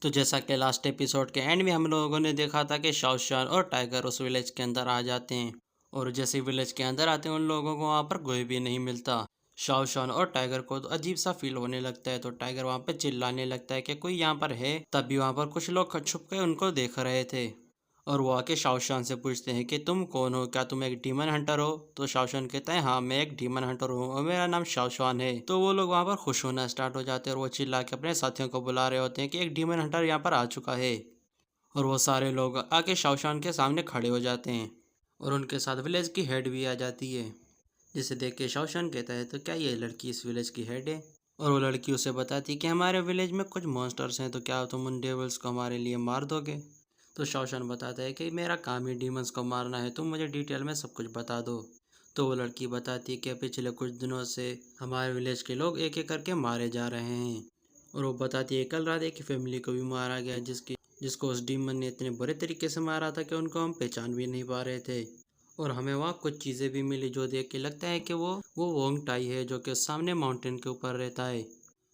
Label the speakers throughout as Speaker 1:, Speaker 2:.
Speaker 1: तो जैसा कि लास्ट एपिसोड के एंड में हम लोगों ने देखा था कि शाओशान और टाइगर उस विलेज के अंदर आ जाते हैं। और जैसे विलेज के अंदर आते हैं उन लोगों को वहाँ पर कोई भी नहीं मिलता। शाओशान और टाइगर को तो अजीब सा फील होने लगता है, तो टाइगर वहाँ पे चिल्लाने लगता है कि कोई यहाँ पर है। तभी वहाँ पर कुछ लोग छुप के उनको देख रहे थे और वो आके शाओशान से पूछते हैं कि तुम कौन हो, क्या तुम एक डीमन हंटर हो? तो शाओशान कहता है हाँ मैं एक डीमन हंटर हूँ और मेरा नाम शाओशान है। तो वो लोग वहाँ पर खुश होना स्टार्ट हो जाते हैं और वो चिल्ला के अपने साथियों को बुला रहे होते हैं कि एक डीमन हंटर यहाँ पर आ चुका है। और वो सारे लोग आके शाओशान के सामने खड़े हो जाते हैं और उनके साथ विलेज की हेड भी आ जाती है, जिसे देख के शाओशान कहता है तो क्या ये लड़की इस विलेज की हेड है? और वो लड़की उसे बताती है कि हमारे विलेज में कुछ मॉन्स्टर्स हैं, तो क्या तुम उन डेविल्स को हमारे लिए मार दोगे? तो शाओशान बताता है कि मेरा काम ही डीमंस को मारना है, तुम मुझे डिटेल में सब कुछ बता दो। तो वो लड़की बताती है कि पिछले कुछ दिनों से हमारे विलेज के लोग एक एक करके मारे जा रहे हैं। और वो बताती है कल रात एक फैमिली को भी मारा गया जिसको उस डीमन ने इतने बुरे तरीके से मारा था कि उनको हम पहचान भी नहीं पा रहे थे। और हमें वहाँ कुछ चीज़ें भी मिली जो देख के लगता है कि वो वोंग टाई है जो कि सामने माउंटेन के ऊपर रहता है।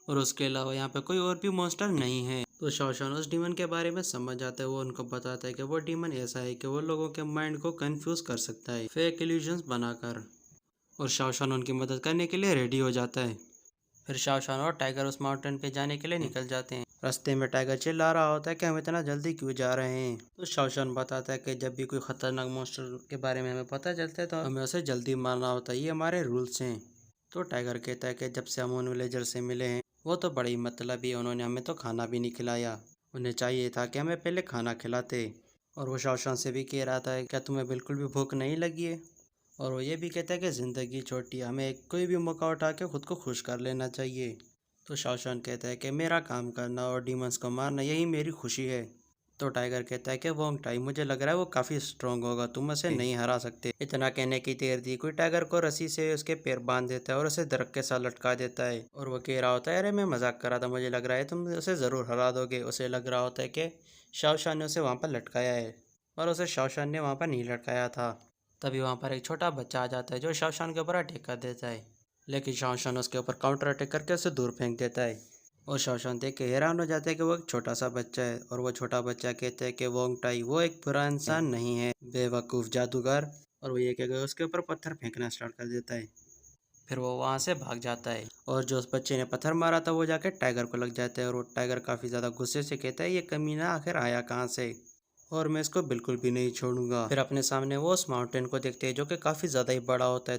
Speaker 1: और उसके अलावा यहाँ पे कोई और भी मॉन्स्टर नहीं है। तो शाओशान उस डीमन के बारे में समझ आता है। वो उनको बताता है कि वो डीमन ऐसा है कि वो लोगों के माइंड को कंफ्यूज कर सकता है फेक इल्यूजन्स बनाकर। और शाओशान उनकी मदद करने के लिए रेडी हो जाता है। फिर शाओशान और टाइगर उस माउंटेन पे जाने के लिए निकल जाते हैं। रास्ते में टाइगर चिल्ला रहा होता है कि हम इतना जल्दी क्यों जा रहे हैं। तो शाओशान बताता है कि जब भी कोई खतरनाक मॉन्स्टर के बारे में हमें पता चलता है तो हमें उसे जल्दी मारना होता है, ये हमारे रूल्स हैं। तो टाइगर कहता है कि जब से हम उन विलेजर से मिले हैं वो तो बड़ी मतलबी है, उन्होंने हमें तो खाना भी नहीं खिलाया, उन्हें चाहिए था कि हमें पहले खाना खिलाते। और वो शाओशान से भी कह रहा था क्या तुम्हें बिल्कुल भी भूख नहीं लगी है? और वो ये भी कहता है कि ज़िंदगी छोटी है, हमें कोई भी मौका उठा के खुद को खुश कर लेना चाहिए। तो शाओशान कहता है कि मेरा काम करना और डीमंस को मारना यही मेरी खुशी है। तो टाइगर कहता है कि वोंग टाई मुझे लग रहा है वो काफ़ी स्ट्रांग होगा, तुम उसे नहीं हरा सकते। इतना कहने की देर थी कोई टाइगर को रस्सी से उसके पैर बांध देता है और उसे दरख्त के साथ लटका देता है। और वो कह रहा होता है अरे मैं मजाक कर रहा था, मुझे लग रहा है तुम उसे ज़रूर हरा दोगे। उसे लग रहा होता है कि शाओशान ने उसे वहाँ पर लटकाया है, और उसे शाओशान ने वहाँ पर नहीं लटकाया था। तभी वहाँ पर एक छोटा बच्चा आ जाता है जो शाओशान के ऊपर अटैक कर देता है, लेकिन शाओशान उसके ऊपर काउंटर अटैक करके उसे दूर फेंक देता है। और शाओशान देख के हैरान हो जाता है कि वो एक छोटा सा बच्चा है। और वो छोटा बच्चा कहता है कि वोंग टाई वो एक बुरा इंसान नहीं है, बेवकूफ़ जादूगर। और वो ये कहकर उसके ऊपर पत्थर फेंकना स्टार्ट कर देता है। फिर वो वहाँ से भाग जाता है और जो उस बच्चे ने पत्थर मारा था वो जाके टाइगर को लग जाता है। और वो टाइगर काफ़ी ज़्यादा गुस्से से कहता है ये कमीना आखिर आया कहाँ से, और मैं इसको बिल्कुल भी नहीं छोड़ूंगा। फिर अपने सामने वो उस माउंटेन को देखते हैं जो कि काफ़ी ज़्यादा ही बड़ा होता है।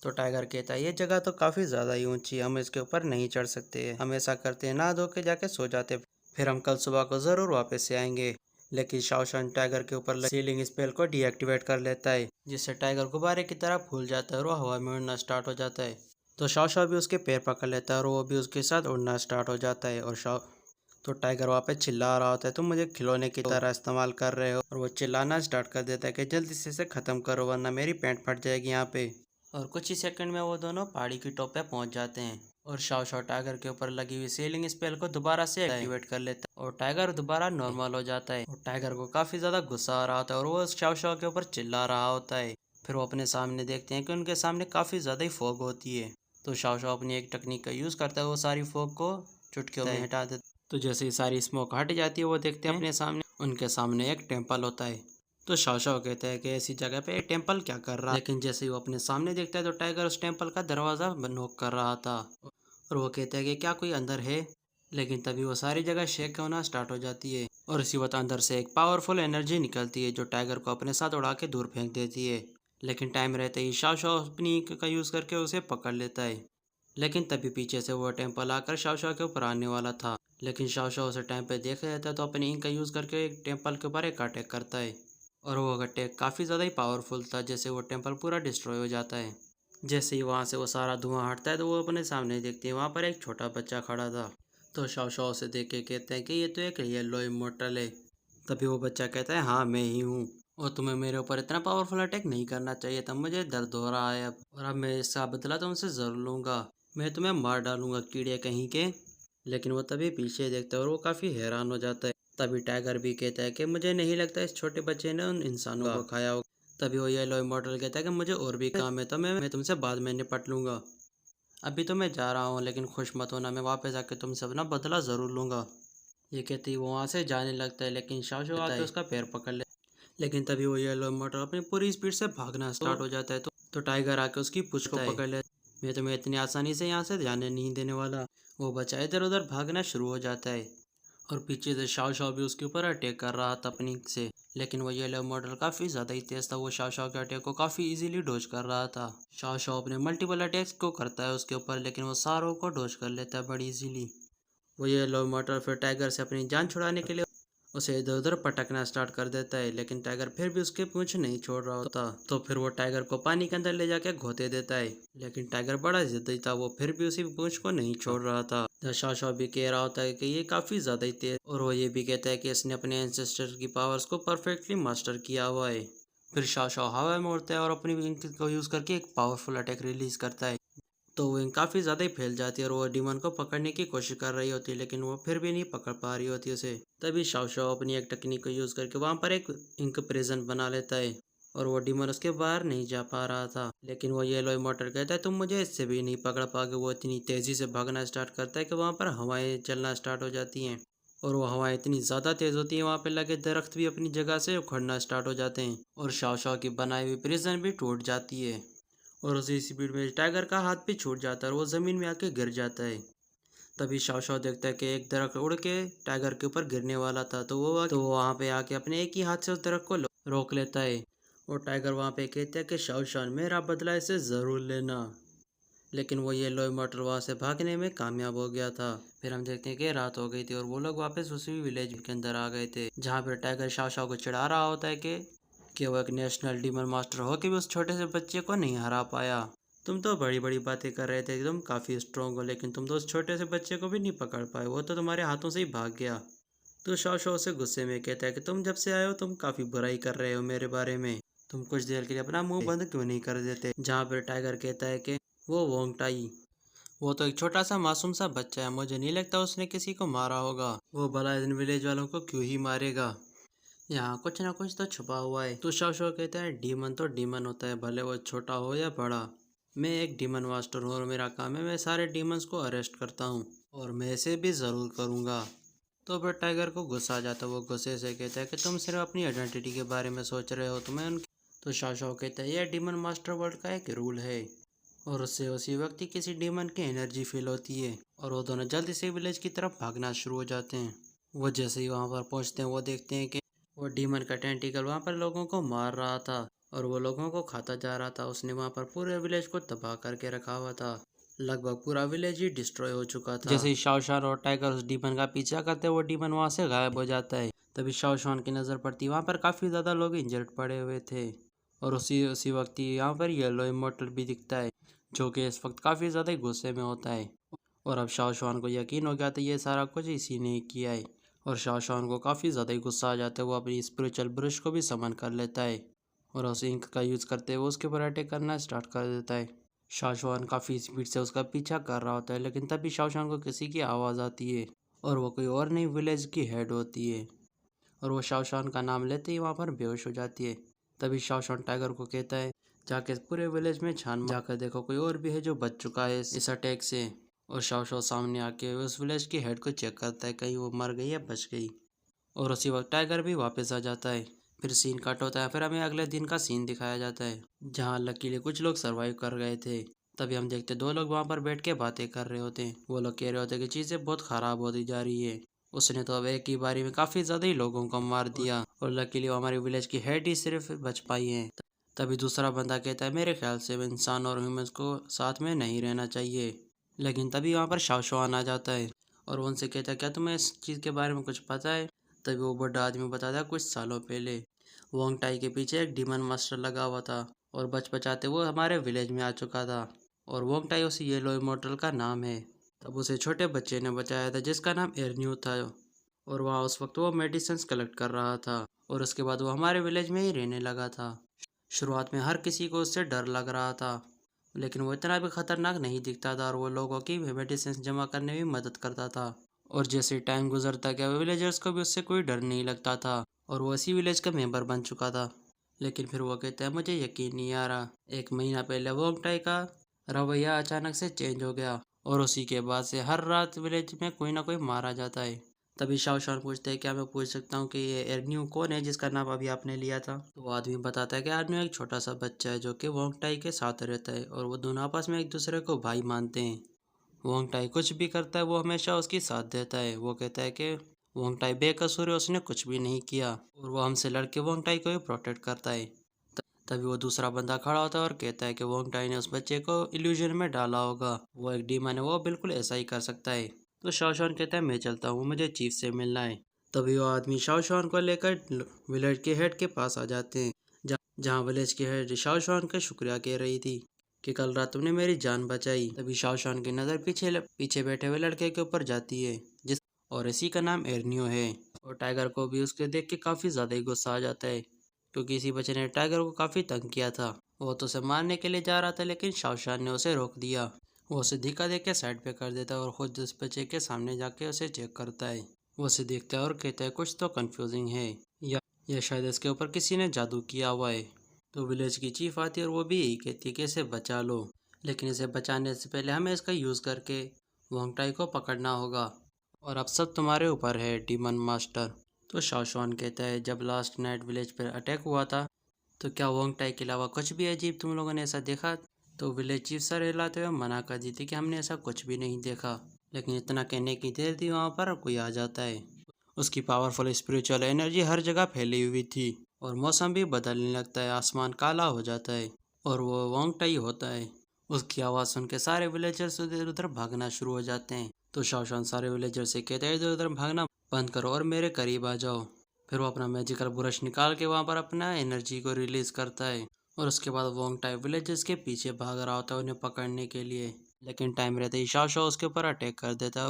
Speaker 1: टाइगर कहता है ये जगह तो काफ़ी ज़्यादा ही ऊंची है, हम इसके ऊपर नहीं चढ़ सकते, हम ऐसा करते हैं नहा धो के जाके सो जाते, फिर हम कल सुबह को ज़रूर वापस से आएंगे। लेकिन शाओशान टाइगर के ऊपर सीलिंग स्पेल को डीएक्टिवेट कर लेता है, जिससे टाइगर गुब्बारे की तरह फूल जाता है और वो हवा में उड़ना स्टार्ट हो जाता है। तो शाओशान भी उसके पैर पकड़ लेता है और वो भी उसके साथ उड़ना स्टार्ट हो जाता है। तो टाइगर वहाँ पे चिल्ला रहा होता है तुम मुझे खिलौने की तरह इस्तेमाल कर रहे हो, और वो चिल्लाना स्टार्ट कर देता है कि जल्दी से इसे ख़त्म करो वरना मेरी पैंट फट जाएगी यहाँ पे। और कुछ ही सेकंड में वो दोनों पहाड़ी की टॉप पे पहुंच जाते हैं और शाओ टाइगर के ऊपर लगी हुई सीलिंग स्पेल को दोबारा से एक्टिवेट कर लेता है और टाइगर दोबारा नॉर्मल हो जाता है। और टाइगर को काफ़ी ज़्यादा गुस्सा आ रहा होता है और वो शाओ के ऊपर चिल्ला रहा होता है। फिर वो अपने सामने देखते हैं कि उनके सामने काफ़ी ज़्यादा ही फॉग होती है। तो शाओ अपनी एक टेक्निक का यूज़ करता है, वो सारी फॉग को चुटकियों में हटा देता है। तो जैसे ही सारी स्मोक हट जाती है वो देखते हैं अपने सामने उनके सामने एक टेम्पल होता है। तो शाओ कहता है कि ऐसी जगह पे एक टेम्पल क्या कर रहा है, लेकिन जैसे ही वो अपने सामने देखता है तो टाइगर उस टेम्पल का दरवाज़ा नॉक कर रहा था और वो कहता है कि क्या कोई अंदर है। लेकिन तभी वो सारी जगह शेक होना स्टार्ट हो जाती है और इसी वक्त अंदर से एक पावरफुल एनर्जी निकलती है जो टाइगर को अपने साथ उड़ा के दूर फेंक देती है। लेकिन टाइम रहते ही शाओ अपनी ईंट का यूज़ करके उसे पकड़ लेता है। लेकिन तभी पीछे से वो टेम्पल आकर शाओ के ऊपर आने वाला था, लेकिन शाओ उसे टाइम पे देख लेता है तो अपनी इंक का यूज़ करके एक टेम्पल के ऊपर एक अटैक करता है। और वो अटैक काफ़ी ज़्यादा ही पावरफुल था, जैसे वो टेम्पल पूरा डिस्ट्रॉय हो जाता है। जैसे ही वहाँ से वो सारा धुआं हटता है तो वो अपने सामने देखते हैं वहाँ पर एक छोटा बच्चा खड़ा था। तो शाओ उसे देख के कहते हैं कि ये तो एक येलो इमोर्टल है। तभी वो बच्चा कहता है हाँ मैं ही हूँ, और तुम्हें मेरे ऊपर इतना पावरफुल अटैक नहीं करना चाहिए था, मुझे दर्द हो रहा है अब, और अब मैं इसका बदला तुमसे ज़रूर लूँगा, मैं तुम्हें मार डालूंगा कीड़े कहीं के। लेकिन वो तभी पीछे देखता है और वो काफ़ी हैरान हो जाता है। तभी टाइगर भी कहता है कि मुझे नहीं लगता इस छोटे बच्चे ने उन इंसानों को खाया होगा। तभी वो येलो इमॉर्टल कहता है कि मुझे और भी काम है तो मैं तुमसे बाद में निपट लूँगा, अभी तो मैं जा रहा हूँ, लेकिन खुश मत होना, मैं वापस आके तुमसे अपना बदला ज़रूर लूँगा। ये कहते ही वो वहाँ से जाने लगता है, लेकिन शाओ शाओ आके उसका पैर पकड़ ले। लेकिन तभी वो येलो मोटर अपनी पूरी स्पीड से भागना स्टार्ट हो जाता है। तो टाइगर आके उसकी पूंछ को पकड़ ले। मैं तुम्हें इतनी आसानी से यहाँ से जाने नहीं देने वाला। वो बच्चा इधर उधर भागना शुरू हो जाता है और पीछे से शाओ शाओ भी उसके ऊपर अटैक कर रहा था अपनी से। लेकिन वो येलो मॉडल काफ़ी ज़्यादा ही तेज था। वो शाओ शाओ के अटैक को काफ़ी इजीली डोज कर रहा था। शाओ शाओ अपने मल्टीपल अटैक्स को करता है उसके ऊपर, लेकिन वो सारों को डोज कर लेता है बड़ी इजीली। वो येलो मॉडल फिर टाइगर से अपनी जान छुड़ाने के लिए उसे इधर उधर पटकना स्टार्ट कर देता है, लेकिन टाइगर फिर भी उसके पूंछ नहीं छोड़ रहा होता। तो फिर वो टाइगर को पानी के अंदर ले जाके घोते देता है, लेकिन टाइगर बड़ा जिद्दी था। वो फिर भी उसी पूंछ को नहीं छोड़ रहा था। शाओ शाओ भी कह रहा होता है कि ये काफी ज्यादा ही तेज, और वो ये भी कहता है कि इसने अपने एंसेस्टर की पावर्स को परफेक्टली मास्टर किया हुआ है। फिर शाओ शाओ हवा में उड़ता है और अपनी विंग को यूज करके एक पावरफुल अटैक रिलीज करता है। तो वो काफ़ी ज़्यादा ही फैल जाती है और वो डीमन को पकड़ने की कोशिश कर रही होती है, लेकिन वो फिर भी नहीं पकड़ पा रही होती उसे। तभी शाओ शाओ अपनी एक टेक्निक को यूज़ करके वहाँ पर एक इंक प्रिजन बना लेता है और वो डीमन उसके बाहर नहीं जा पा रहा था। लेकिन वो येलो इमोर्टल कहता है तुम मुझे इससे भी नहीं पकड़ पाओगे। वो इतनी तेज़ी से भागना स्टार्ट करता है कि वहाँ पर हवाएं चलना स्टार्ट हो जाती हैं और वो हवाएं इतनी ज़्यादा तेज़ होती हैं, वहाँ पे लगे दरख्त भी अपनी जगह से उखड़ना स्टार्ट हो जाते हैं और शाओ शाओ की बनाई हुई प्रिजन भी टूट जाती है। और उसी स्पीड में टाइगर का हाथ भी छूट जाता है और वो ज़मीन में आके गिर जाता है। तभी शाओ शाओ देखता है कि एक दरख्त उड़ के टाइगर के ऊपर गिरने वाला था। तो वो वहाँ पे आके अपने एक ही हाथ से उस दरख्त को रोक लेता है। और टाइगर वहाँ पे कहता है कि शाओ शाओ मेरा बदला इसे ज़रूर लेना। लेकिन वो येलो इमोर्टल वहाँ से भागने में कामयाब हो गया था। फिर हम देखते हैं कि रात हो गई थी और वो लोग वापस उसी विलेज के अंदर आ गए थे, जहाँ पर टाइगर शाओ शाओ को चिढ़ा रहा होता है कि वो एक नेशनल डीमन मास्टर हो के भी उस छोटे से बच्चे को नहीं हरा पाया। तुम तो बड़ी बड़ी बातें कर रहे थे, तुम काफ़ी स्ट्रोंग हो, लेकिन तुम तो उस छोटे से बच्चे को भी नहीं पकड़ पाए। वो तो तुम्हारे हाथों से ही भाग गया। तो शाओ शाओ से गुस्से में कहता है कि तुम जब से आए हो तुम काफ़ी बुराई कर रहे हो मेरे बारे में। तुम कुछ देर के लिए अपना मुंह बंद क्यों नहीं कर देते। जहाँ पर टाइगर कहता है कि वो वोंग टाई, वो तो एक छोटा सा मासूम सा बच्चा है, मुझे नहीं लगता उसने किसी को मारा होगा। वो भला इन विलेज वालों को क्यों ही मारेगा। यहाँ कुछ ना कुछ तो छुपा हुआ है। तो शाओ शाओ कहता है डीमन तो डीमन होता है, भले वो छोटा हो या बड़ा। मैं एक डीमन मास्टर हूँ और मेरा काम है मैं सारे डीमंस को अरेस्ट करता हूँ और मैं इसे भी ज़रूर करूँगा। तो फिर टाइगर को गुस्सा आ जाता है। वो गुस्से से कहता है कि तुम सिर्फ अपनी आइडेंटिटी के बारे में सोच रहे हो, तुम्हें उनकी। तो शाओ शाओ कहता है यह डीमन मास्टर वर्ल्ड का एक रूल है और उससे उसी व्यक्ति किसी डीमन की एनर्जी फील होती है और वो दोनों जल्दी से विलेज की तरफ भागना शुरू हो जाते हैं। वो जैसे ही वहाँ पर पहुँचते हैं वो देखते हैं कि वो डीमन का टेंटिकल वहाँ पर लोगों को मार रहा था और वो लोगों को खाता जा रहा था। उसने वहाँ पर पूरे विलेज को तबाह करके रखा हुआ था। लगभग पूरा विलेज ही डिस्ट्रॉय हो चुका था। जैसे ही शाओ शान और टाइगर उस डीमन का पीछा करते वो डीमन वहाँ से गायब हो जाता है। तभी शाओ शान की नज़र पड़ती वहाँ पर काफ़ी ज़्यादा लोग इंजर्ड पड़े हुए थे और उसी उसी वक्त ही यहाँ पर येलो इमोर्टल भी दिखता है, जो कि इस वक्त काफ़ी ज़्यादा गुस्से में होता है। और अब शाओ शान को यकीन हो गया था ये सारा कुछ इसी ने किया है और शाओ शान को काफ़ी ज़्यादा ही गुस्सा आ जाता है। वो अपनी स्पिरिचुअल ब्रश को भी समन कर लेता है और उस इंक का यूज़ करते हुए उसके ऊपर अटैक करना स्टार्ट कर देता है। शाओ शान काफ़ी स्पीड से उसका पीछा कर रहा होता है, लेकिन तभी शाओ शान को किसी की आवाज़ आती है और वो कोई और नहीं विलेज की हेड होती है और वो शाओ शान का नाम लेते ही वहाँ पर बेहोश हो जाती है। तभी शाओ शान टाइगर को कहता है जाके पूरे विलेज में छान जाकर देखो कोई और भी है जो बच चुका है इस अटैक से। और शाओ शाओ सामने आके उस विलेज की हेड को चेक करता है कहीं वो मर गई या बच गई। और उसी वक्त टाइगर भी वापस आ जाता है। फिर सीन कट होता है। फिर हमें अगले दिन का सीन दिखाया जाता है जहाँ लकीली कुछ लोग सरवाइव कर गए थे। तभी हम देखते दो लोग वहाँ पर बैठ के बातें कर रहे होते हैं। वो लोग कह रहे होते कि चीज़ें बहुत ख़राब होती जा रही है, उसने तो अब एक ही बारी में काफ़ी ज़्यादा ही लोगों को मार दिया और लकीली हमारे विलेज की हेड ही सिर्फ बच पाई है। तभी दूसरा बंदा कहता है मेरे ख्याल से इंसान और ह्यूमंस को साथ में नहीं रहना चाहिए। लेकिन तभी वहाँ पर शाओ शान आ जाता है और वो उनसे कहता है क्या तुम्हें इस चीज़ के बारे में कुछ पता है। तभी वो बड़ा आदमी बताता है कुछ सालों पहले वोंग टाई के पीछे एक डीमन मास्टर लगा हुआ था और बच बचाते वो हमारे विलेज में आ चुका था और वोंग टाई उसी येलो इमोर्टल का नाम है। तब उसे छोटे बच्चे ने बचाया था जिसका नाम एरन्यू था और वहाँ उस वक्त वो मेडिसिन्स कलेक्ट कर रहा था और उसके बाद वो हमारे विलेज में ही रहने लगा था। शुरुआत में हर किसी को उससे डर लग रहा था, लेकिन वो इतना भी खतरनाक नहीं दिखता था और वो लोगों की मेडिसिन जमा करने में मदद करता था। और जैसे टाइम गुजरता गया विलेजर्स को भी उससे कोई डर नहीं लगता था और वो इसी विलेज का मेंबर बन चुका था। लेकिन फिर वो कहता है मुझे यकीन नहीं आ रहा, 1 महीना पहले वोंग टाई का रवैया अचानक से चेंज हो गया और उसी के बाद से हर रात विलेज में कोई ना कोई मारा जाता है। तभी शाओशान पूछते हैं, क्या मैं पूछ सकता हूँ कि ये एर्न्यू कौन है जिसका नाम अभी आपने लिया था? तो वो आदमी बताता है कि एर्न्यू एक छोटा सा बच्चा है जो कि वोंग टाई के साथ रहता है और वो दोनों आपस में एक दूसरे को भाई मानते हैं। वोंग टाई कुछ भी करता है वो हमेशा उसकी साथ देता है। वो कहता है कि वोंग टाई बेकसूर है, उसने कुछ भी नहीं किया और वो हमसे लड़के वोंग टाई को ही प्रोटेक्ट करता है। तभी वो दूसरा बंदा खड़ा होता है और कहता है कि वोंग टाई ने उस बच्चे को इल्यूजन में डाला होगा, वो एक डीमन है, वो बिल्कुल ऐसा ही कर सकता है। तो शाओशान कहता है मैं चलता हूँ, मुझे चीफ से मिलना है। तभी वो आदमी शाओशान को लेकर विलेज के हेड के पास आ जाते हैं, जहाँ विलेज की हेड शाओशान का शुक्रिया कह रही थी कि कल रात तुमने मेरी जान बचाई। तभी शाओशान की नज़र पीछे पीछे बैठे हुए लड़के के ऊपर जाती है, जिस और इसी का नाम एर्नियो है। और टाइगर को भी उसके देख के काफ़ी ज़्यादा ही गुस्सा आ जाता है, क्योंकि इसी बच्चे ने टाइगर को काफ़ी तंग किया था। वो तो उसे मारने के लिए जा रहा था, लेकिन शाओशान ने उसे रोक दिया। वो उसे धक्का दे के साइड पे कर देता है और खुद उस बच्चे के सामने जाके उसे चेक करता है। वो उसे देखता है और कहता है कुछ तो कंफ्यूजिंग है, या या शायद इसके ऊपर किसी ने जादू किया हुआ है। तो विलेज की चीफ आती है और वो भी यही कहती है कि इसे बचा लो, लेकिन इसे बचाने से पहले हमें इसका यूज़ करके वोंगटाई को पकड़ना होगा, और अब सब तुम्हारे ऊपर है डीमन मास्टर। तो शाओशान कहता है जब लास्ट नाइट विलेज पर अटैक हुआ था तो क्या वोंगटाई के अलावा कुछ भी अजीब तुम लोगों ने ऐसा देखा? तो विलेज चीफ सर हिलाते हुए मना कर दी थी कि हमने ऐसा कुछ भी नहीं देखा। लेकिन इतना कहने की देर थी, वहाँ पर कोई आ जाता है। उसकी पावरफुल स्पिरिचुअल एनर्जी हर जगह फैली हुई थी और मौसम भी बदलने लगता है, आसमान काला हो जाता है और वो वोंगटाई होता है। उसकी आवाज़ सुन के सारे विलेजर्स उधर उधर भागना शुरू हो जाते हैं। तो शाओशान सारे विलेजर से कहते हैं इधर उधर भागना बंद करो और मेरे करीब आ जाओ। फिर वो अपना मैजिकल ब्रश निकाल के वहाँ पर अपना एनर्जी को रिलीज करता है और उसके बाद वोंगटाई विलेजर्स के पीछे भाग रहा होता है उन्हें पकड़ने के लिए। लेकिन टाइम रहते ही शाओशान उसके ऊपर अटैक कर देता है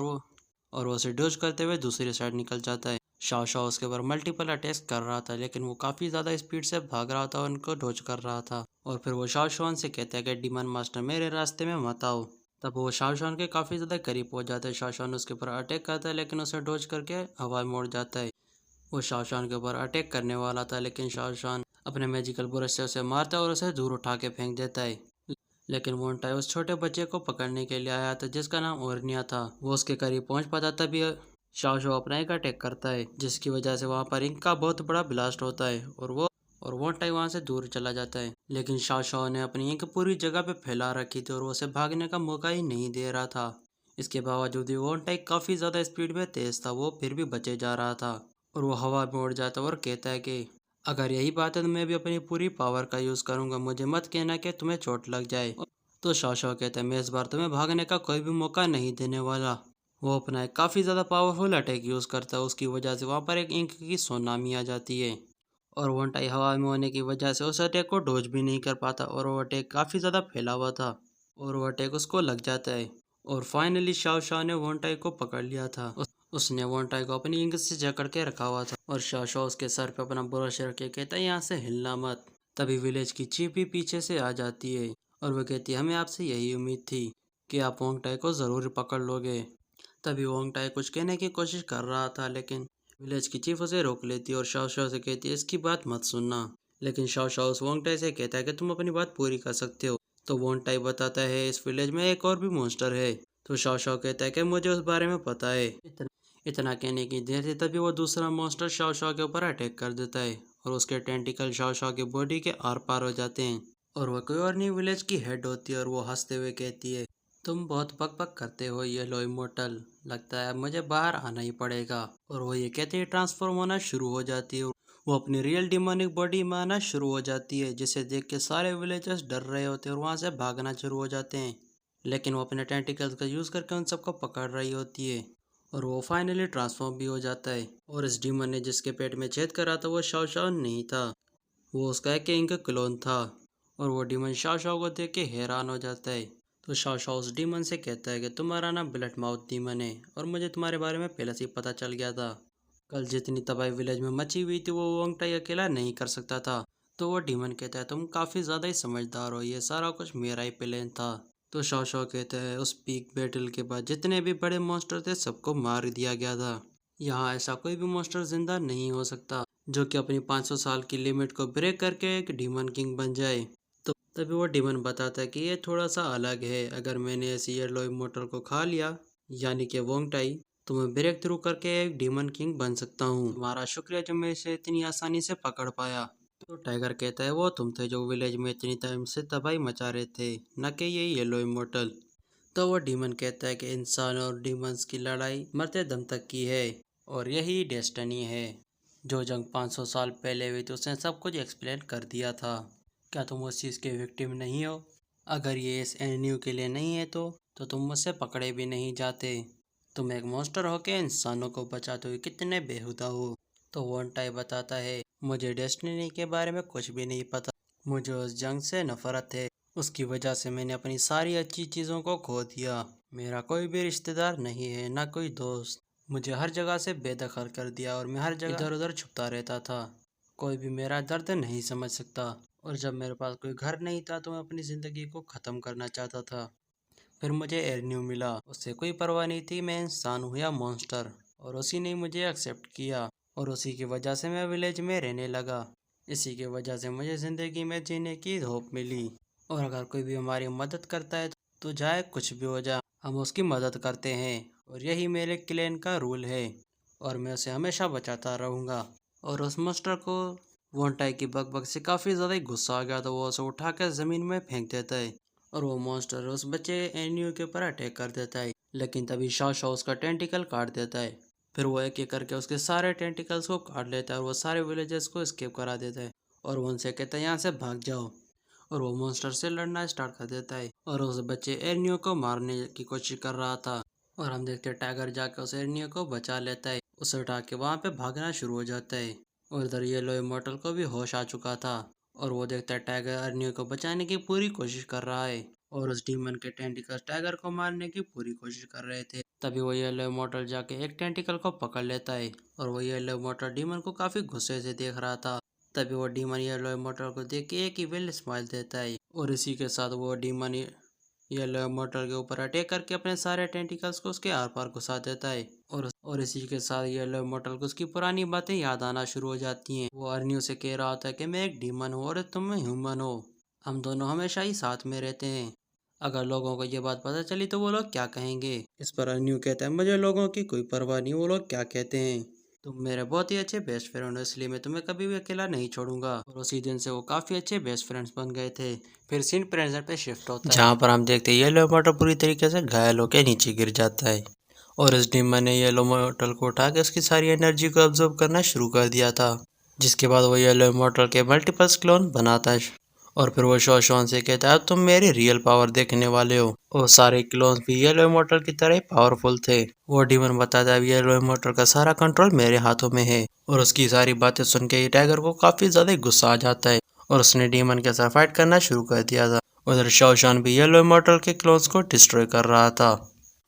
Speaker 1: और वो उसे डोज करते हुए दूसरी साइड निकल जाता है। शाओशान उसके ऊपर मल्टीपल अटैक्स कर रहा था, लेकिन वो काफ़ी ज़्यादा स्पीड से भाग रहा था और उनको डोज कर रहा था। और फिर वो शाओशान से कहता है कि डीमन मास्टर मेरे रास्ते में मत आओ। तब वो शाओशान के काफ़ी ज़्यादा करीब पहुंच जाता है। शाओशान उसके ऊपर अटैक करता है, लेकिन उसे डोज करके हवा में उड़ जाता है। वो शाओशान के ऊपर अटैक करने वाला था, लेकिन शाओशान अपने मैजिकल ब्रश से उसे मारता है और उसे दूर उठा के फेंक देता है। लेकिन वोंगटाई उस छोटे बच्चे को पकड़ने के लिए आया था जिसका नाम ओरनिया था। वो उसके करीब पहुंच पाता तभी शाओशान अपना एक अटैक करता है, जिसकी वजह से वहां पर इंक का बहुत बड़ा ब्लास्ट होता है और वोंगटाई वहां से दूर चला जाता है। लेकिन शाओशान ने अपनी इंक पूरी जगह पे फैला रखी थी और वो उसे भागने का मौका ही नहीं दे रहा था। इसके बावजूद भी वोंगटाई काफ़ी ज़्यादा स्पीड में तेज था, वो फिर भी बचे जा रहा था और वो हवा में उड़ जाता है और कहता है कि अगर यही बात है तो मैं भी अपनी पूरी पावर का यूज़ करूंगा, मुझे मत कहना कि तुम्हें चोट लग जाए। तो शाओशान कहता है मैं इस बार तुम्हें भागने का कोई भी मौका नहीं देने वाला। वो अपना एक काफ़ी ज़्यादा पावरफुल अटैक यूज़ करता है, उसकी वजह से वहाँ पर एक इंक की सुनामी आ जाती है और वोंगटाई हवा में होने की वजह से उस अटैक को डोज भी नहीं कर पाता और वो अटैक काफ़ी ज़्यादा फैला हुआ था और वो अटैक उसको लग जाता है। और फाइनली शाओशान ने वोंगटाई को पकड़ लिया था। उसने वोंगटाई को अपनी इंक से जकड़ के रखा हुआ था और शाओशान उसके सर पे अपना ब्रश रख के कहता है यहाँ से हिलना मत। तभी विलेज की चीफ भी पीछे से आ जाती है और वो कहती है हमें आपसे यही उम्मीद थी कि आप वोंगटाई को ज़रूर पकड़ लोगे। तभी वोंगटाई कुछ कहने की कोशिश कर रहा था, लेकिन विलेज की चीफ उसे रोक लेती है और शाओशान से कहती है इसकी बात मत सुनना। लेकिन शाओशान उस वोंगटाई से कहता है कि तुम अपनी बात पूरी कर सकते हो। तो वोंगटाई बताता है इस विलेज में एक और भी मॉन्स्टर है। तो शाओशान कहता है कि मुझे उस बारे में पता है। इतना कहने की देर थी तभी वो दूसरा मॉन्स्टर शाओशान के ऊपर अटैक कर देता है और उसके टेंटिकल शाओशान की बॉडी के आर पार हो जाते हैं और वह कोई और नहीं विलेज की हेड होती है और वो हंसते हुए कहती है तुम बहुत पक पक करते हो ये लो इमोर्टल, लगता है मुझे बाहर आना ही पड़ेगा। और वो ये कहते ही ट्रांसफॉर्म होना शुरू हो जाती है। वो अपनी रियल डिमोनिक बॉडी में आना शुरू हो जाती है, जिसे देख के सारे विलेजर्स डर रहे होते हैं और वहाँ से भागना शुरू हो जाते हैं। लेकिन वो अपने टेंटिकल्स का यूज़ करके उन सबको पकड़ रही होती है और वो फाइनली ट्रांसफॉर्म भी हो जाता है। और इस डीमन ने जिसके पेट में छेद करा था वो शाओशान नहीं था, वो उसका एक किंग का क्लोन था। और वो डीमन शाओशान को देख के हैरान हो जाता है। तो शाओशान उस डीमन से कहता है कि तुम्हारा नाम ब्लड माउथ डीमन है और मुझे तुम्हारे बारे में पहले से ही पता चल गया था। कल जितनी तबाही विलेज में मची हुई थी वो वोंगटाई अकेला नहीं कर सकता था। तो वो डीमन कहता है तुम काफ़ी ज़्यादा ही समझदार हो, ये सारा कुछ मेरा ही प्लान था। तो शाओशान कहते हैं उस पीक बैटल के बाद जितने भी बड़े मॉन्स्टर थे सबको मार दिया गया था। यहाँ ऐसा कोई भी मॉन्स्टर जिंदा नहीं हो सकता जो कि अपनी 500 साल की लिमिट को ब्रेक करके एक डीमन किंग बन जाए। तो तभी वो डीमन बताता है कि ये थोड़ा सा अलग है, अगर मैंने ऐसी येलो इमोर्टल को खा लिया यानी कि वोंगटाई तो मैं ब्रेक थ्रू करके एक डीमन किंग बन सकता हूँ। तुम्हारा शुक्रिया जो मैं इसे इतनी आसानी से पकड़ पाया। तो टाइगर कहता है वो तुम थे जो विलेज में इतनी टाइम से तबाही मचा रहे थे, न कि ये येलो इमोर्टल। तो वो डीमन कहता है कि इंसान और डीमंस की लड़ाई मरते दम तक की है और यही डेस्टिनी है। जो जंग 500 साल पहले हुई थी उसने सब कुछ एक्सप्लेन कर दिया था। क्या तुम उस चीज़ के विक्टिम नहीं हो? अगर ये इस एनयू के लिए नहीं है तो तुम मुझसे पकड़े भी नहीं जाते। तुम एक मॉन्स्टर हो के इंसानों को बचाते हुए कितने बेहुदा हो। तो वन टाई बताता है मुझे डेस्टिनी के बारे में कुछ भी नहीं पता। मुझे उस जंग से नफरत है। उसकी वजह से मैंने अपनी सारी अच्छी चीज़ों को खो दिया। मेरा कोई भी रिश्तेदार नहीं है, ना कोई दोस्त। मुझे हर जगह से बेदखल कर दिया और मैं हर जगह इधर उधर छुपता रहता था। कोई भी मेरा दर्द नहीं समझ सकता। और जब मेरे पास कोई घर नहीं था तो मैं अपनी ज़िंदगी को ख़त्म करना चाहता था। फिर मुझे एरन्यू मिला। उससे कोई परवाह नहीं थी मैं इंसान हूँ या मॉन्स्टर, और उसी ने मुझे एक्सेप्ट किया और उसी की वजह से मैं विलेज में रहने लगा। इसी की वजह से मुझे ज़िंदगी में जीने की होप मिली। और अगर कोई भी हमारी मदद करता है तो चाहे कुछ भी हो जाए हम उसकी मदद करते हैं, और यही मेरे क्लैन का रूल है और मैं उसे हमेशा बचाता रहूँगा। और उस मॉन्स्टर को वोंटाई की बकबक से काफ़ी ज़्यादा गुस्सा आ गया तो वो उसे उठाकर ज़मीन में फेंक देता है और वो मॉन्स्टर उस बच्चे एन्यू के ऊपर अटैक कर देता है। लेकिन तभी शाओ शाओ उसका टेंटिकल काट देता है। फिर वो एक एक करके उसके सारे टेंटिकल्स को काट लेता है और वो सारे विलेजर्स को एस्केप करा देता है और वो उनसे कहता है यहाँ से भाग जाओ। और वो मॉन्स्टर से लड़ना स्टार्ट कर देता है और उस बच्चे एर्नियो को मारने की कोशिश कर रहा था। और हम देखते हैं टाइगर जाकर उस एर्नियो को बचा लेता है, उसे उठा के वहाँ पे भागना शुरू हो जाता है। और इधर येलो इमॉर्टल को भी होश आ चुका था और वो देखता है टाइगर एर्नियो को बचाने की पूरी कोशिश कर रहा है और उस डीमन के टेंटिकल्स टाइगर को मारने की पूरी कोशिश कर रहे थे। तभी वो येलो इमॉर्टल जाके एक टेंटिकल को पकड़ लेता है और वो येलो इमॉर्टल डीमन को काफी गुस्से से देख रहा था। तभी वो डीमन येलो इमॉर्टल को देख के एक इविल स्माइल देता है और इसी के साथ वो डीमन येलो इमॉर्टल के ऊपर अटैक करके अपने सारे टेंटिकल्स को उसके आर पार घुसा देता है। और इसी के साथ येलो इमॉर्टल को उसकी पुरानी बातें याद आना शुरू हो जाती हैं। वो अर्नियो से कह रहा होता है कि मैं एक डीमन हूँ और तुम ह्यूमन हो, हम दोनों हमेशा ही साथ में रहते हैं। अगर लोगों को ये बात पता चली तो वो लोग क्या कहेंगे? इस पर अर्नियो कहता है मुझे लोगों की कोई परवाह नहीं, वो लोग क्या कहते हैं। तुम मेरे बहुत ही अच्छे बेस्ट फ्रेंड हो, इसलिए मैं तुम्हें कभी भी अकेला नहीं छोड़ूंगा। और उसी दिन से वो काफी अच्छे बेस्ट फ्रेंड्स बन गए थे। फिर सीन प्रेजेंट पे शिफ्ट होता है जहाँ पर हम देखते हैं येलो मॉडल पूरी तरीके से घायल होकर नीचे गिर जाता है और इस डीमन ने येलो मॉडल को उठा के उसकी सारी एनर्जी को ऑब्जर्व करना शुरू कर दिया था, जिसके बाद वो येलो मॉडल के मल्टीपल्स क्लोन बनाता है। और फिर वो शॉन से कहता है तुम मेरी रियल पावर देखने वाले हो। और सारे क्लोन्स भी येलो इमॉर्टल की तरह पावरफुल थे। वो डीमन बताता है येलो इमॉर्टल का सारा कंट्रोल मेरे हाथों में है। और उसकी सारी बातें सुन के टाइगर को काफी ज्यादा गुस्सा आ जाता है और उसने डीमन के साथ फाइट करना शुरू कर दिया था। उधर शाओशान भी येलो इमॉर्टल के क्लोन्स को डिस्ट्रॉय कर रहा था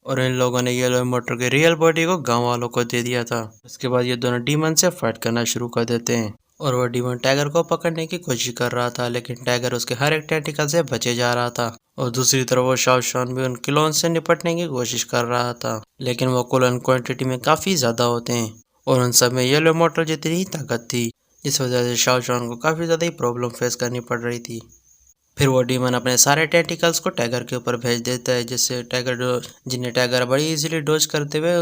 Speaker 1: और इन लोगों ने येलो इमॉर्टल के रियल बॉडी को गांव वालों को दे दिया था। उसके बाद ये दोनों डीमन से फाइट करना शुरू कर देते हैं और वो डीमन टाइगर को पकड़ने की कोशिश कर रहा था, लेकिन टाइगर उसके हर एक टेंटिकल से बचे जा रहा था। और दूसरी तरफ वो शाओशान भी उन क्लोन से निपटने की कोशिश कर रहा था, लेकिन वो क्लोन क्वांटिटी में काफी ज्यादा होते हैं और उन सब में येलो इमॉर्टल जितनी ही ताकत थी। इस वजह से शाओशान को काफी ज्यादा ही प्रॉब्लम फेस करनी पड़ रही थी। फिर वो डीमन अपने सारे टेंटिकल्स को टाइगर के ऊपर भेज देता है, जिससे जिन्हें टाइगर बड़ी इजीली डोज करते हुए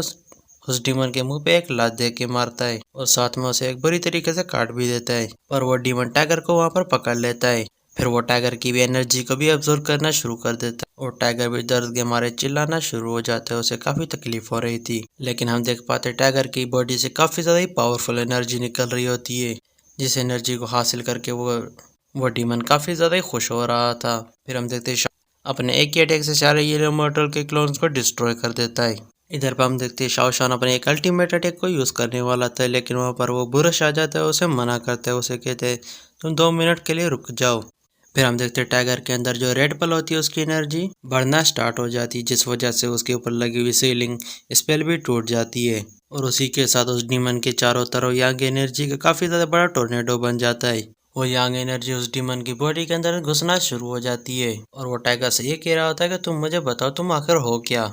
Speaker 1: उस डीमन के मुंह पे एक लात दे के मारता है और साथ में उसे एक बुरी तरीके से काट भी देता है। पर वो डीमन टाइगर को वहां पर पकड़ लेता है। फिर वो टाइगर की भी एनर्जी को भी अब्जॉर्व करना शुरू कर देता है और टाइगर भी दर्द के मारे चिल्लाना शुरू हो जाता है। उसे काफी तकलीफ हो रही थी, लेकिन हम देख पाते टाइगर की बॉडी से काफी ज्यादा ही पावरफुल एनर्जी निकल रही होती है, जिस एनर्जी को हासिल करके वो डीमन काफी ज्यादा ही खुश हो रहा था। फिर हम देखते अपने एक ही अटैक से सारे येलो मॉर्टल के क्लोन्स को डिस्ट्रॉय कर देता है। इधर पर हम देखते हैं शाओशान अपने एक अल्टीमेट अटैक को यूज करने वाला था, लेकिन वहां पर वो बुरश आ जाता है, उसे मना करता है, उसे कहते हैं तुम 2 मिनट के लिए रुक जाओ। फिर हम देखते हैं टाइगर के अंदर जो रेड पल होती है उसकी एनर्जी बढ़ना स्टार्ट हो जाती है, जिस वजह से उसके ऊपर लगी हुई सीलिंग स्पेल भी टूट जाती है और उसी के साथ उस डीमन के चारों तरफ यांग एनर्जी का काफी ज्यादा बड़ा टोर्नेडो बन जाता है। वो यांग एनर्जी उस डीमन की बॉडी के अंदर घुसना शुरू हो जाती है और वो टाइगर से ये कह रहा होता है कि तुम मुझे बताओ तुम आखिर हो क्या,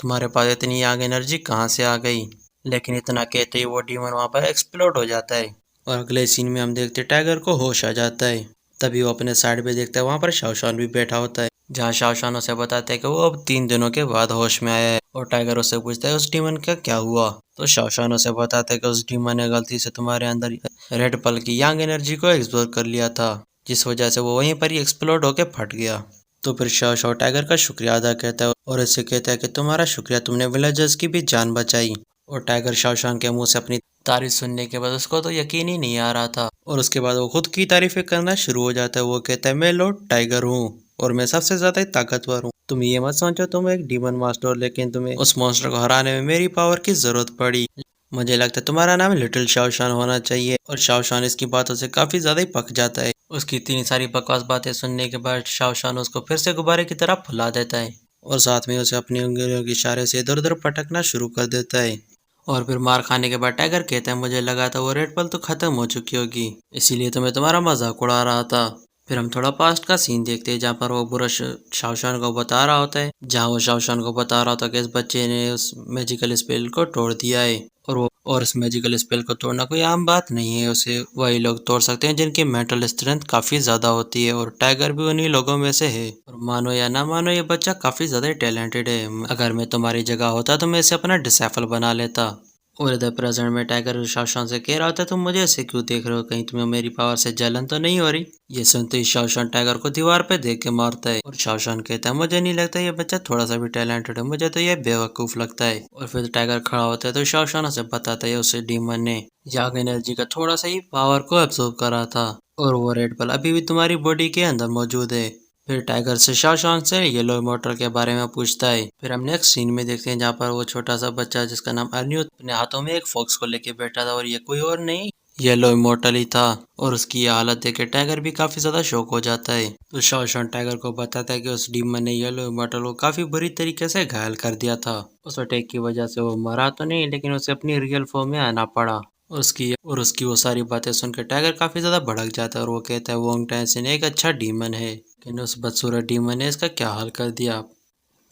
Speaker 1: तुम्हारे पास इतनी यांग एनर्जी कहाँ से आ गई। लेकिन इतना कहते ही वो डीमन वहां पर एक्सप्लोड हो जाता है और अगले सीन में हम देखते टाइगर को होश आ जाता है। तभी वो अपने साइड पे देखता है वहां पर शाओशान भी बैठा होता है, जहाँ शाओशान उसे बताता है कि वो अब 3 दिनों के बाद होश में आया है और टाइगर उससे पूछता है उस डीमन का क्या हुआ। तो शाओशान उसे बताता है कि उस डीमन ने गलती से तुम्हारे अंदर रेड पल की यांग एनर्जी को एक्सप्लोर कर लिया था, जिस वजह से वो वहीं पर ही एक्सप्लोड होकर फट गया। तो फिर शाओ टाइगर का शुक्रिया अदा करता है और इससे कहता है कि तुम्हारा शुक्रिया, तुमने विलेजर्स की भी जान बचाई। और टाइगर शाओशान के मुंह से अपनी तारीफ सुनने के बाद उसको तो यकीन ही नहीं आ रहा था और उसके बाद वो खुद की तारीफें करना शुरू हो जाता है। वो कहता है मैं लॉर्ड टाइगर हूँ और मैं सबसे ज्यादा ही ताकतवर हूँ। तुम ये मत सोचो तुम एक डीमन मास्टर हो, लेकिन तुम्हें उस मॉन्स्टर को हराने में मेरी पावर की जरूरत पड़ी। मुझे लगता है तुम्हारा नाम लिटिल शाओशान होना चाहिए। और शाओशान इसकी बातों से काफी ज्यादा ही पक जाता है। उसकी इतनी सारी बकवास बातें सुनने के बाद शाओशान उसको फिर से गुब्बारे की तरह फुला देता है और साथ में उसे अपनी उंगलियों के इशारे से इधर उधर पटकना शुरू कर देता है। और फिर मार खाने के बाद टाइगर कहता है मुझे लगा था वो रेड पल तो खत्म हो चुकी होगी, इसीलिए तो मैं तुम्हारा मजाक उड़ा रहा था। फिर हम थोड़ा पास्ट का सीन देखते हैं जहाँ पर वो बुरा शाओशान को बता रहा होता है, जहाँ वो शाओशान को बता रहा होता है कि इस बच्चे ने उस मैजिकल स्पेल को तोड़ दिया है और उस मैजिकल स्पेल को तोड़ना कोई आम बात नहीं है, उसे वही लोग तोड़ सकते हैं जिनकी मेंटल स्ट्रेंथ काफी ज्यादा होती है और टाइगर भी उन्हीं लोगों में से है। और मानो या ना मानो ये बच्चा काफी ज्यादा टैलेंटेड है। अगर मैं तुम्हारी जगह होता तो मैं इसे अपना डिसाइपल बना लेता। और इधर प्रेजेंट में टाइगर शाओशान से कह रहा होता है तुम मुझे ऐसे क्यों देख रहे हो, कहीं तुम्हें मेरी पावर से जलन तो नहीं हो रही। ये सुनते ही शाओशान टाइगर को दीवार पे देख के मारता है और शाओशान कहता है मुझे नहीं लगता ये बच्चा थोड़ा सा भी टैलेंटेड है, मुझे तो ये बेवकूफ लगता है। और फिर टाइगर खड़ा होता है तो शाओशान उसे बताता है उसे डीमन ने याग एनर्जी का थोड़ा सा ही पावर को एब्जॉर्ब करा था और वो रेड बल अभी भी तुम्हारी बॉडी के अंदर मौजूद है। फिर टाइगर से शाओशान से येलो इमोर्टल के बारे में पूछता है। फिर हम नेक्स्ट सीन में देखते हैं जहाँ पर वो छोटा सा बच्चा जिसका नाम अर्न्यू अपने हाथों में एक फॉक्स को लेके बैठा था और ये कोई और नहीं येलो इमोर्टल ही था। और उसकी ये हालत देख के टाइगर भी काफी ज्यादा शॉक हो जाता है। तो शाओशान टाइगर को बताता है कि उस डीमन ने येलो इमोर्टल को काफी बुरी तरीके से घायल कर दिया था। उस अटैक की वजह से वो मरा तो नहीं, लेकिन उसे अपनी रियल फॉर्म में आना पड़ा। उसकी वो सारी बातें सुनकर टाइगर काफी ज्यादा भड़क जाता है और वो कहता है वोंग टाइसिन एक अच्छा डीमन है, लेकिन उस बदसूरत डीमन ने इसका क्या हाल कर दिया।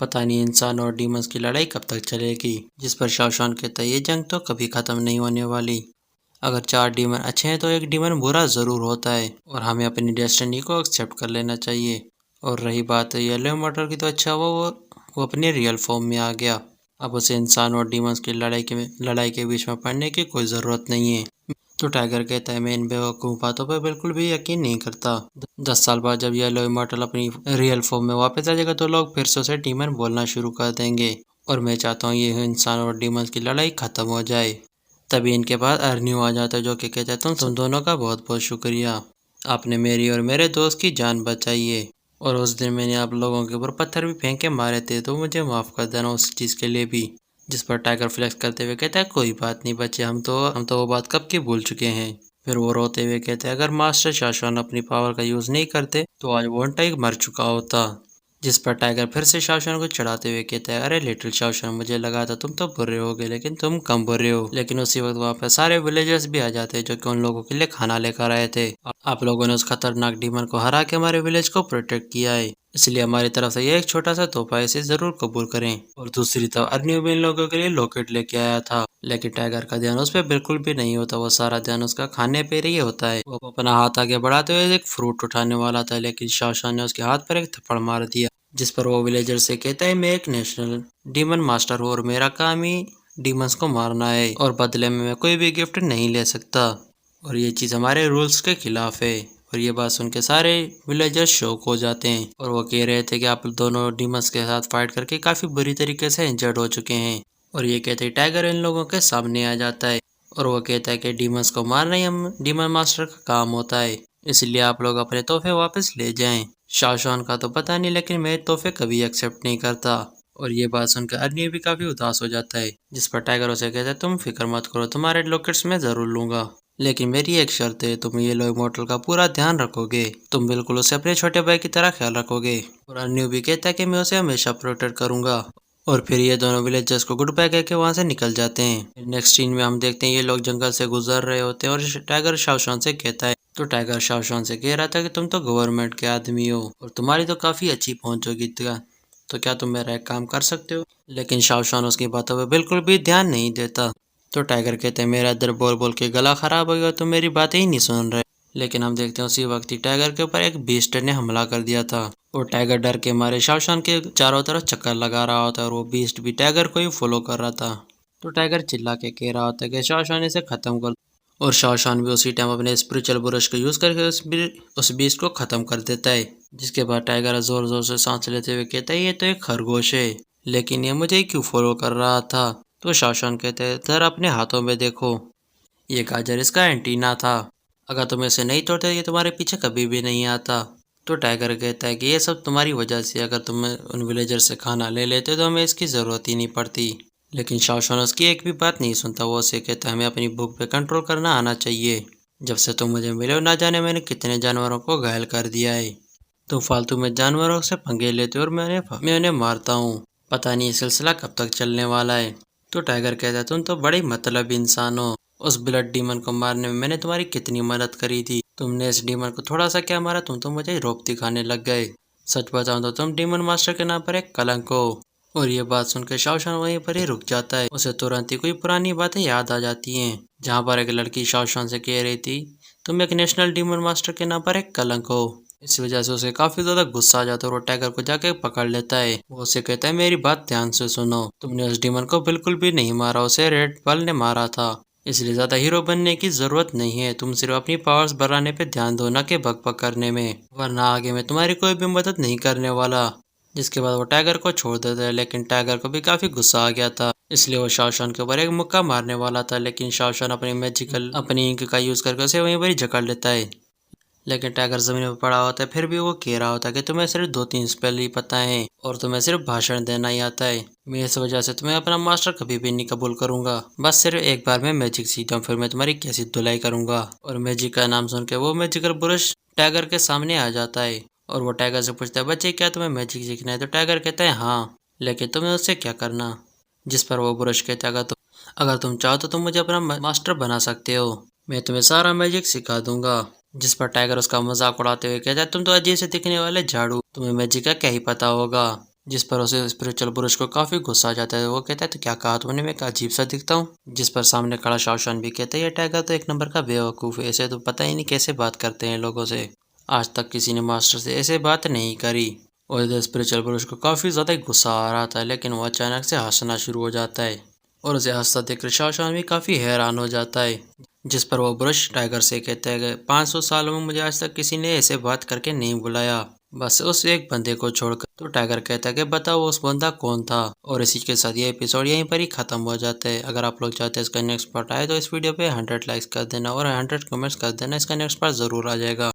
Speaker 1: पता नहीं इंसान और डीमंस की लड़ाई कब तक चलेगी। जिस पर शाओशान कहता है ये जंग तो कभी खत्म नहीं होने वाली। अगर 4 डीमन अच्छे हैं तो एक डीमन बुरा जरूर होता है और हमें अपनी डेस्टिनी को एक्सेप्ट कर लेना चाहिए। और रही बात येलो मटर की, तो अच्छा वो अपने रियल फॉर्म में आ गया। अब उसे इंसान और डीमंस की लड़ाई के बीच में पड़ने की कोई ज़रूरत नहीं है। तो टाइगर कहता है मैं इन बेवकूफ़ बातों पर बिल्कुल भी यकीन नहीं करता। 10 साल बाद जब येलो इमॉर्टल अपनी रियल फॉर्म में वापस आ जाएगा तो लोग फिर से उसे डीमन बोलना शुरू कर देंगे और मैं चाहता हूँ ये इंसान और डीमंस की लड़ाई खत्म हो जाए। तभी इनके पास अर्न्यू आ जाता है जो कि कहता है तुम दोनों का बहुत बहुत शुक्रिया, आपने मेरी और मेरे दोस्त की जान बचाई है। और उस दिन मैंने आप लोगों के ऊपर पत्थर भी फेंक के मारे थे, तो मुझे माफ़ कर देना उस चीज़ के लिए भी। जिस पर टाइगर फ्लेक्स करते हुए कहता है कोई बात नहीं बच्चे, हम तो वो बात कब की भूल चुके हैं। फिर वो रोते हुए कहते हैं अगर मास्टर शाओशान अपनी पावर का यूज़ नहीं करते तो आज वोंटाइग मर चुका होता। जिस पर टाइगर फिर से शाओशान को चढ़ाते हुए कहता है अरे लिटिल शाओशान, मुझे लगा था तुम तो बुरे हो गए, लेकिन तुम कम बुरे हो। लेकिन उसी वक्त वहाँ पे सारे विलेजर्स भी आ जाते हैं जो कि उन लोगों के लिए खाना लेकर आए थे। आप लोगों ने उस खतरनाक डीमन को हरा के हमारे विलेज को प्रोटेक्ट किया है, इसलिए हमारी तरफ से ये एक छोटा सा तोहफा इसे जरूर कबूल करें। और दूसरी तरफ अर्नियो भी इन लोगों के लिए लॉकेट लेके आया था, लेकिन टाइगर का ध्यान उस पर बिल्कुल भी नहीं होता। वो सारा ध्यान उसका खाने पे ही होता है। वो अपना हाथ आगे बढ़ाते हुए एक फ्रूट उठाने वाला था, लेकिन शाओशान ने उसके हाथ पर एक थप्पड़ मार दिया। जिस पर वो विलेजर से कहता है मैं एक नेशनल डीमन मास्टर हूँ और मेरा काम ही डीमंस को मारना है और बदले में मैं कोई भी गिफ्ट नहीं ले सकता और ये चीज़ हमारे रूल्स के खिलाफ है। और ये बात सुन के सारे विलेजर्स शॉक हो जाते हैं और वो कह रहे थे कि आप दोनों डीमंस के साथ फाइट करके काफ़ी बुरी तरीके से इंजर्ड हो चुके हैं। और ये कहते हैं टाइगर इन लोगों के सामने आ जाता है और वो कहता है कि डीमंस को मारना ही हम डीमन मास्टर का काम होता है, इसलिए आप लोग अपने तोहफे वापस ले जाएं। शाओशान का तो पता नहीं, लेकिन मैं तोहफे कभी एक्सेप्ट नहीं करता। और ये बात सुनकर अर्नी भी काफी उदास हो जाता है। जिस पर टाइगर उसे कहता है तुम फिक्र मत करो, तुम्हारे लॉकेट्स मैं जरूर लूंगा, लेकिन मेरी एक शर्त है, तुम ये लो इमोर्टल का पूरा ध्यान रखोगे, तुम बिल्कुल उसे अपने छोटे भाई की तरह ख्याल रखोगे। और अर्न्यू भी कहता है कि मैं उसे हमेशा प्रोटेक्ट करूंगा। और फिर ये दोनों विलेजर्स को गुड बाय कहके वहां से निकल जाते हैं। नेक्स्ट सीन में हम देखते हैं ये लोग जंगल से गुजर रहे होते हैं और टाइगर शाओशान से कहता है, तो टाइगर शाओशान से कह रहा था कि तुम तो गवर्नमेंट के आदमी हो और तुम्हारी तो काफी अच्छी पहुंच होगी, तो क्या तुम मेरा एक काम कर सकते हो। लेकिन शाओशान उसकी बातों पर बिल्कुल भी ध्यान नहीं देता। तो टाइगर कहते हैं मेरा इधर बोल बोल के गला खराब हो गया, तुम मेरी बातें ही नहीं सुन रहे। लेकिन हम देखते हैं उसी वक्त ही टाइगर के ऊपर एक बीस्ट ने हमला कर दिया था और टाइगर डर के मारे शाओशान के चारों तरफ चक्कर लगा रहा होता है और वो बीस्ट भी टाइगर को ही फॉलो कर रहा था। तो टाइगर चिल्ला के कह रहा होता है कि शाओशान इसे खत्म कर, और शाओशान भी उसी टाइम अपने स्पिरिचुअल ब्रश को यूज करके उस बीस्ट को खत्म कर देता है। जिसके बाद टाइगर जोर जोर से सांस लेते हुए कहता है ये तो एक खरगोश है, लेकिन ये मुझे क्यों फॉलो कर रहा था। तो शाओशान कहते हैं जरा अपने हाथों में देखो, ये गाजर इसका एंटीना था, अगर तुम इसे नहीं तोड़ते ये तुम्हारे पीछे कभी भी नहीं आता। तो टाइगर कहता है कि ये सब तुम्हारी वजह से, अगर तुम उन विलेजर से खाना ले लेते तो हमें इसकी ज़रूरत ही नहीं पड़ती। लेकिन शाओशान उसकी एक भी बात नहीं सुनता, वो उसे कहता है हमें अपनी भूख पे कंट्रोल करना आना चाहिए। जब से तुम मुझे मिले हो ना जाने मैंने कितने जानवरों को घायल कर दिया है। तुम फालतू में जानवरों से पंगे लेते हो और मैं उन्हें मारता हूँ, पता नहीं ये सिलसिला कब तक चलने वाला है। तो टाइगर कहता है तुम तो बड़े मतलब इंसान हो, उस ब्लड डीमन को मारने में मैंने तुम्हारी कितनी मदद करी थी, तुमने इस डीमन को थोड़ा सा क्या मारा, तुम तो मुझे रोब दिखाने लग गए। सच बताऊं तो तुम डीमन मास्टर के नाम पर एक कलंक हो। और ये बात सुनकर शाओशान वहीं पर ही रुक जाता है, उसे तुरंत ही कोई पुरानी बातें याद आ जाती हैं, जहाँ पर एक लड़की शाओशान से कह रही थी तुम एक नेशनल डीमन मास्टर के नाम पर एक कलंक हो। इस वजह से उसे काफी ज्यादा गुस्सा आ जाता है और वो टाइगर को जाके पकड़ लेता है। वो उसे कहता है मेरी बात ध्यान से सुनो, तुमने उस डीमन को बिल्कुल भी नहीं मारा, उसे रेड पल ने मारा था, इसलिए ज्यादा हीरो बनने की जरूरत नहीं है, तुम सिर्फ अपनी पावर्स बढ़ाने पे ध्यान दो ना कि बक बक करने में, वरना आगे मैं तुम्हारी कोई भी मदद नहीं करने वाला। जिसके बाद वो टाइगर को छोड़ देता है, लेकिन टाइगर को भी काफी गुस्सा आ गया था, इसलिए वो शाओशान के ऊपर एक मुक्का मारने वाला था, लेकिन शाओशान अपनी इंक का यूज करके उसे वहीं पर ही जकड़ लेता है। लेकिन टाइगर जमीन पर पड़ा होता है, फिर भी वो कह रहा होता है कि तुम्हें सिर्फ 2-3 स्पेल ही पता है और तुम्हें सिर्फ भाषण देना ही आता है, मैं इस वजह से तुम्हें अपना मास्टर कभी भी नहीं कबूल करूंगा, बस सिर्फ एक बार मैं मैजिक सीखता हूँ फिर मैं तुम्हारी कैसी धुलाई करूंगा। और मैजिक का नाम सुन के वो मैजिकल ब्रश टाइगर के सामने आ जाता है और वो टाइगर से पूछता है बच्चे क्या तुम्हें मैजिक सीखना है। तो टाइगर कहता है हाँ, लेकिन तुम्हें उससे क्या करना। जिस पर वो ब्रश कहता है अगर तुम चाहो तो तुम मुझे अपना मास्टर बना सकते हो, मैं तुम्हें सारा मैजिक सिखा दूंगा। जिस पर टाइगर उसका मजाक उड़ाते हुए कहता है तुम तो अजीब से दिखने वाले झाड़ू, तुम्हें मैजिक का क्या ही पता होगा। जिस पर उसे स्पिरिचुअल पुरुष को काफी गुस्सा आ जाता है, वो कहता है तो क्या कहा तुमने, मैं अजीब सा दिखता हूँ। जिस पर सामने खड़ा शाओशान भी कहता है ये टाइगर तो एक नंबर का बेवकूफ है, ऐसे तो पता ही नहीं कैसे बात करते हैं लोगों से, आज तक किसी ने मास्टर से ऐसे बात नहीं करी। और इधर स्पिरिचुअल पुरुष को काफी ज्यादा गुस्सा आ रहा था, लेकिन वो अचानक से हंसना शुरू हो जाता है और उसे हंसता देखकर शाओशान भी काफी हैरान हो जाता है। जिस पर वो ब्रश टाइगर से कहता है कि 500 सालों में मुझे आज तक किसी ने ऐसे बात करके नहीं बुलाया, बस उस एक बंदे को छोड़कर। तो टाइगर कहता है कि बताओ उस बंदा कौन था। और इसी के साथ ये एपिसोड यहीं पर ही खत्म हो जाता है। अगर आप लोग चाहते हैं इसका नेक्स्ट पार्ट आए तो इस वीडियो पे 100 लाइक्स कर देना और 100 कमेंट्स कर देना, इसका नेक्स्ट पार्ट जरूर आ जाएगा।